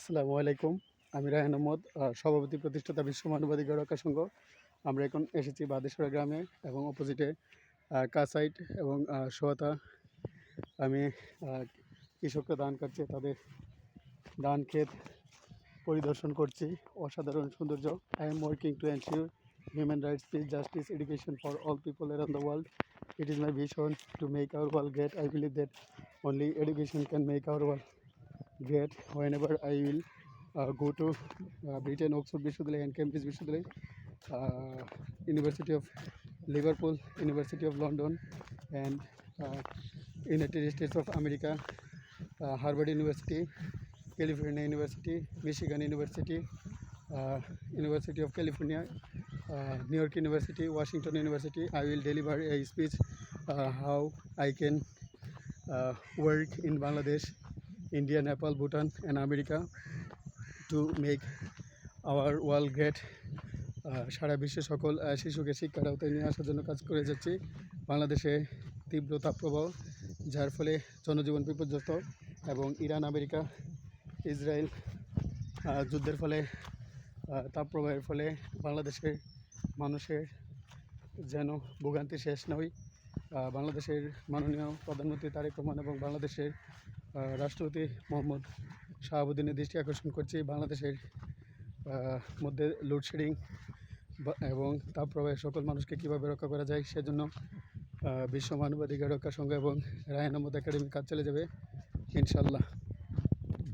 আসসালামু আলাইকুম। আমি রায়হান আহমদ, সভাপতি প্রতিষ্ঠাতা বিশ্ব মানবাধিকার রক্ষা সংঘ। আমরা এখন এসেছি বাদেশ্বরা গ্রামে এবং অপোজিটে কাসাইট এবং সোয়াতা। আমি কৃষকরা ধান কাটছে, তাদের ধান ক্ষেত পরিদর্শন করছি। অসাধারণ সৌন্দর্য। I am working to ensure human rights, peace, justice, education for all people around the world. It is my vision to make our world great. I believe that only education can make our world great. Whenever I will go to Britain, Oxford Vishwavidyalaya and Cambridge Vishwavidyalaya, University of Liverpool, University of London, and United States of America, Harvard University, California University, Michigan University, University of California, New York University, Washington University. I will deliver a speech how I can work in Bangladesh, India, Nepal, Bhutan, and America to make our world great. সারা বিশ্বে সকল শিশুকে শিক্ষার আওতায় নিয়ে আসার জন্য কাজ করে যাচ্ছি। বাংলাদেশে তীব্র তাপপ্রবাহ, যার ফলে জনজীবন বিপর্যস্ত, এবং ইরান, আমেরিকা, ইসরায়েল যুদ্ধের ফলে, তাপপ্রবাহের ফলে বাংলাদেশের মানুষের যেন ভোগান্তি শেষ নয়। বাংলাদেশের মাননীয় প্রধানমন্ত্রী তারেক রহমান এবং বাংলাদেশের রাষ্ট্রপতি মোহাম্মদ শাহাবুদ্দিনের দৃষ্টি আকর্ষণ করছি বাংলাদেশের মধ্যে লোডশেডিং এবং তাপপ্রবাহের সকল মানুষকে কীভাবে রক্ষা করা যায়, সেজন্য বিশ্ব মানবাধিকার রক্ষা সংঘ এবং রায়হান আহমদ একাডেমি কাজ চলে যাবে ইনশাল্লাহ।